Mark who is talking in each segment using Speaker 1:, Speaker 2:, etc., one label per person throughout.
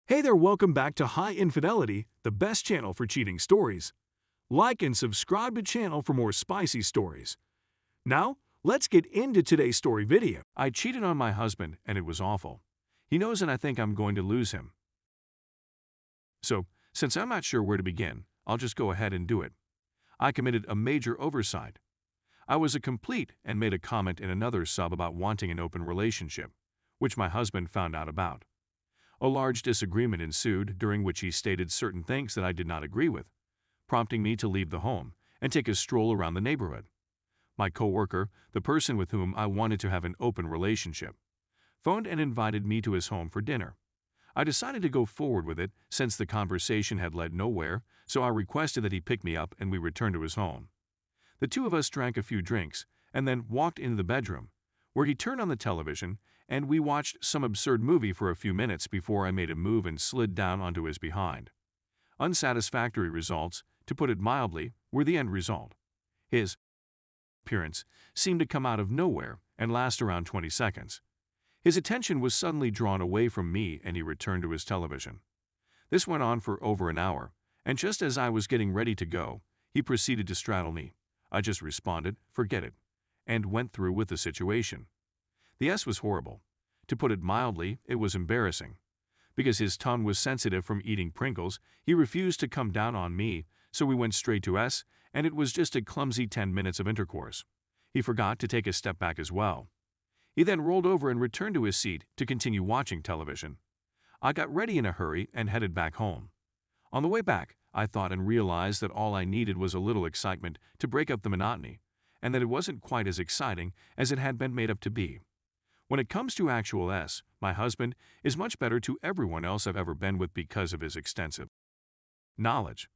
Speaker 1: Hey there, welcome back to High Infidelity, the best channel for cheating stories. Like and subscribe to channel for more spicy stories. Now, let's get into today's story video. I cheated on my husband and it was awful. He knows and I think I'm going to lose him. So, since I'm not sure where to begin, I'll just go ahead and do it. I committed a major oversight. I was a complete and made a comment in another sub about wanting an open relationship, which my husband found out about. A large disagreement ensued, during which he stated certain things that I did not agree with, prompting me to leave the home and take a stroll around the neighborhood. My coworker, the person with whom I wanted to have an open relationship, phoned and invited me to his home for dinner. I decided to go forward with it since the conversation had led nowhere, so I requested that he pick me up and we returned to his home. The two of us drank a few drinks and then walked into the bedroom, where he turned on the television and we watched some absurd movie for a few minutes before I made a move and slid down onto his behind. Unsatisfactory results, to put it mildly, were the end result. His appearance seemed to come out of nowhere and last around 20 seconds. His attention was suddenly drawn away from me and he returned to his television. This went on for over an hour, and just as I was getting ready to go, he proceeded to straddle me. I just responded, "Forget it," and went through with the situation. The S was horrible. To put it mildly, it was embarrassing. Because his tongue was sensitive from eating Pringles, he refused to come down on me, so we went straight to S, and it was just a clumsy 10 minutes of intercourse. He forgot to take a step back as well. He then rolled over and returned to his seat to continue watching television. I got ready in a hurry and headed back home. On the way back, I thought and realized that all I needed was a little excitement to break up the monotony, and that it wasn't quite as exciting as it had been made up to be. When it comes to actual S, my husband is much better to everyone else I've ever been with because of his extensive knowledge.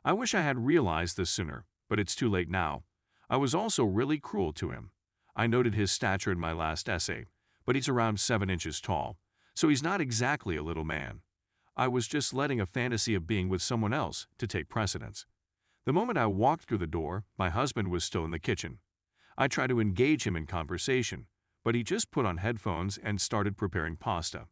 Speaker 1: I wish I had realized this sooner, but it's too late now. I was also really cruel to him. I noted his stature in my last essay, but he's around 7 inches tall, so he's not exactly a little man. I was just letting a fantasy of being with someone else to take precedence. The moment I walked through the door, my husband was still in the kitchen. I tried to engage him in conversation, but he just put on headphones and started preparing pasta.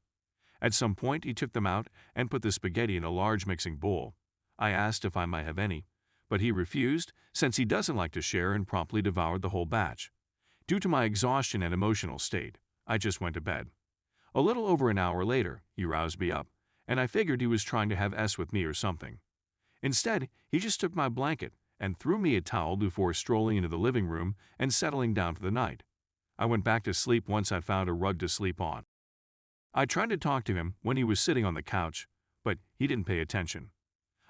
Speaker 1: At some point, he took them out and put the spaghetti in a large mixing bowl. I asked if I might have any, but he refused since he doesn't like to share and promptly devoured the whole batch. Due to my exhaustion and emotional state, I just went to bed. A little over an hour later, he roused me up, and I figured he was trying to have S with me or something. Instead, he just took my blanket and threw me a towel before strolling into the living room and settling down for the night. I went back to sleep once I found a rug to sleep on. I tried to talk to him when he was sitting on the couch, but he didn't pay attention.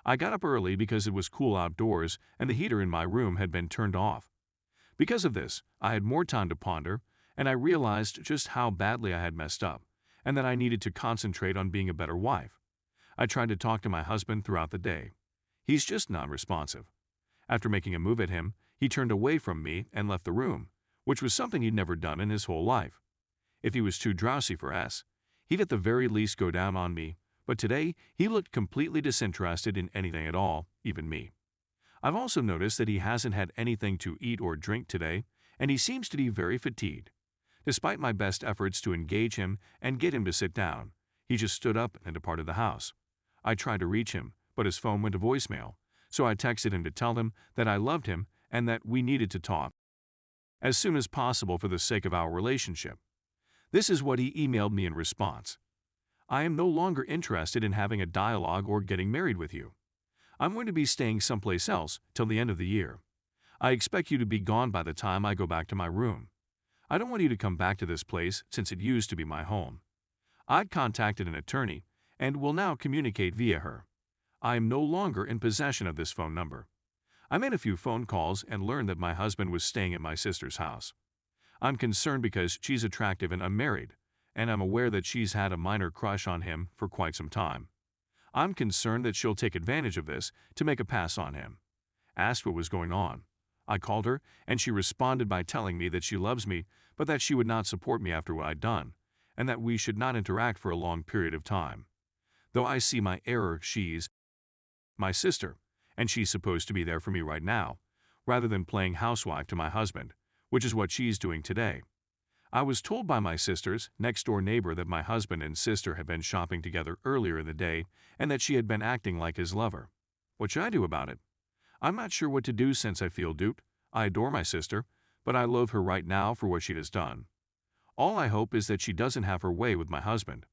Speaker 1: I got up early because it was cool outdoors and the heater in my room had been turned off. Because of this, I had more time to ponder, and I realized just how badly I had messed up, and that I needed to concentrate on being a better wife. I tried to talk to my husband throughout the day. He's just non-responsive. After making a move at him, he turned away from me and left the room, which was something he'd never done in his whole life. If he was too drowsy for S, he'd at the very least go down on me, but today he looked completely disinterested in anything at all, even me. I've also noticed that he hasn't had anything to eat or drink today, and he seems to be very fatigued. Despite my best efforts to engage him and get him to sit down, he just stood up and departed the house. I tried to reach him, but his phone went to voicemail, so I texted him to tell him that I loved him and that we needed to talk as soon as possible for the sake of our relationship. This is what he emailed me in response. "I am no longer interested in having a dialogue or getting married with you. I'm going to be staying someplace else till the end of the year. I expect you to be gone by the time I go back to my room. I don't want you to come back to this place since it used to be my home. I've contacted an attorney and will now communicate via her. I am no longer in possession of this phone number. I made a few phone calls and learned that my husband was staying at my sister's house. I'm concerned because she's attractive and unmarried, and I'm aware that she's had a minor crush on him for quite some time. I'm concerned that she'll take advantage of this to make a pass on him." Asked what was going on. I called her, and she responded by telling me that she loves me, but that she would not support me after what I'd done, and that we should not interact for a long period of time. Though I see my error, she's my sister, and she's supposed to be there for me right now, rather than playing housewife to my husband, which is what she's doing today. I was told by my sister's next-door neighbor that my husband and sister had been shopping together earlier in the day and that she had been acting like his lover. What should I do about it? I'm not sure what to do since I feel duped. I adore my sister, but I loathe her right now for what she has done. All I hope is that she doesn't have her way with my husband.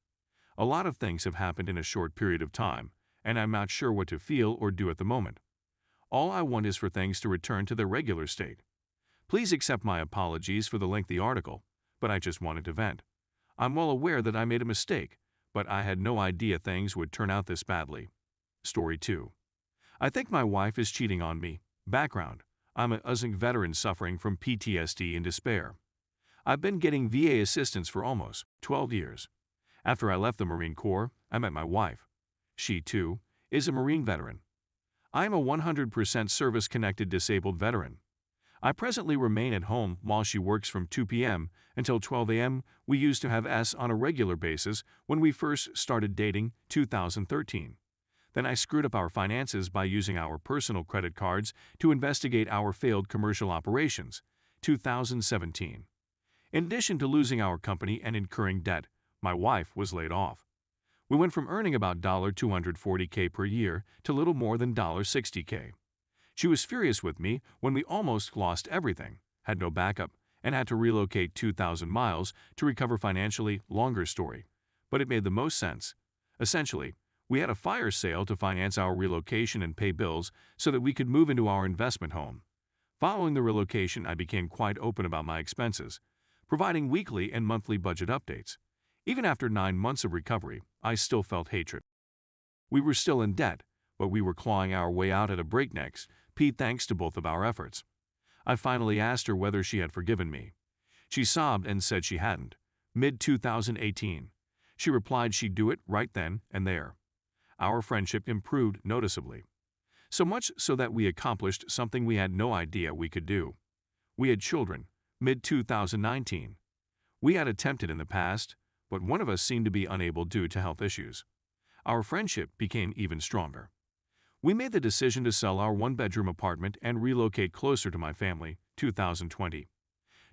Speaker 1: A lot of things have happened in a short period of time, and I'm not sure what to feel or do at the moment. All I want is for things to return to their regular state. Please accept my apologies for the lengthy article, but I just wanted to vent. I'm well aware that I made a mistake, but I had no idea things would turn out this badly. Story 2. I think my wife is cheating on me. Background: I'm a USINC veteran suffering from PTSD and despair. I've been getting VA assistance for almost 12 years. After I left the Marine Corps, I met my wife. She, too, is a Marine veteran. I am a 100% service-connected disabled veteran. I presently remain at home while she works from 2 p.m. until 12 a.m. We used to have S on a regular basis when we first started dating, 2013. Then I screwed up our finances by using our personal credit cards to investigate our failed commercial operations, 2017. In addition to losing our company and incurring debt, my wife was laid off. We went from earning about $240K per year to little more than $60K. She was furious with me when we almost lost everything, had no backup, and had to relocate 2,000 miles to recover financially. Longer story, but it made the most sense. Essentially, we had a fire sale to finance our relocation and pay bills so that we could move into our investment home. Following the relocation, I became quite open about my expenses, providing weekly and monthly budget updates. Even after 9 months of recovery, I still felt hatred. We were still in debt, but we were clawing our way out at a breakneck speed thanks to both of our efforts. I finally asked her whether she had forgiven me. She sobbed and said she hadn't. Mid-2018. She replied she'd do it right then and there. Our friendship improved noticeably. So much so that we accomplished something we had no idea we could do. We had children. Mid-2019. We had attempted in the past, but one of us seemed to be unable due to health issues. Our friendship became even stronger. We made the decision to sell our one-bedroom apartment and relocate closer to my family, 2020.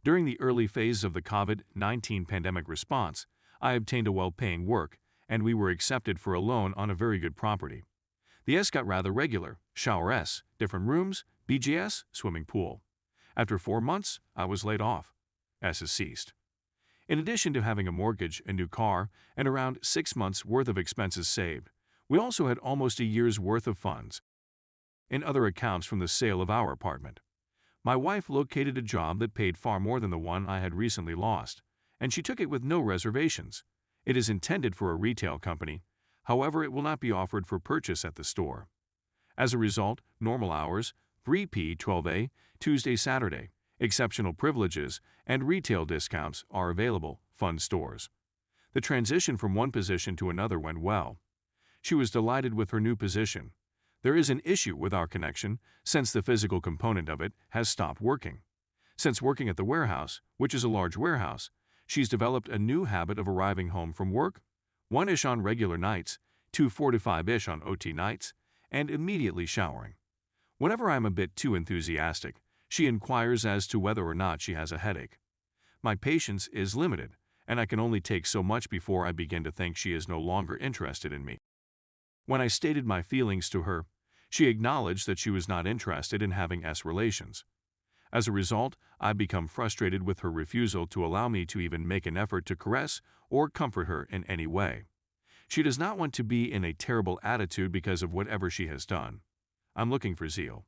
Speaker 1: During the early phase of the COVID-19 pandemic response, I obtained a well-paying work, and we were accepted for a loan on a very good property. The S got rather regular: shower S, different rooms, BGS, swimming pool. After 4 months, I was laid off. S has ceased. In addition to having a mortgage, a new car, and around 6 months' worth of expenses saved, we also had almost a year's worth of funds in other accounts from the sale of our apartment. My wife located a job that paid far more than the one I had recently lost, and she took it with no reservations. It is intended for a retail company, however it will not be offered for purchase at the store. As a result, normal hours, 3p 12a, Tuesday, Saturday, exceptional privileges, and retail discounts are available, fund stores. The transition from one position to another went well. She was delighted with her new position. There is an issue with our connection since the physical component of it has stopped working. Since working at the warehouse, which is a large warehouse, she's developed a new habit of arriving home from work, 1-ish on regular nights, 4 to 5-ish on OT nights, and immediately showering. Whenever I'm a bit too enthusiastic, she inquires as to whether or not she has a headache. My patience is limited, and I can only take so much before I begin to think she is no longer interested in me. When I stated my feelings to her, she acknowledged that she was not interested in having S relations. As a result, I become frustrated with her refusal to allow me to even make an effort to caress or comfort her in any way. She does not want to be in a terrible attitude because of whatever she has done. I'm looking for zeal.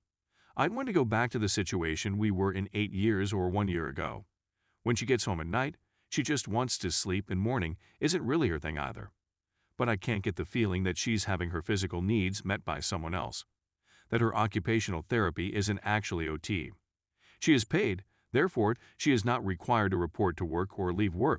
Speaker 1: I'd want to go back to the situation we were in 8 years or 1 year ago. When she gets home at night, she just wants to sleep, and morning isn't really her thing either. But I can't get the feeling that she's having her physical needs met by someone else, that her occupational therapy isn't actually OT. She is paid, therefore she is not required to report to work or leave work.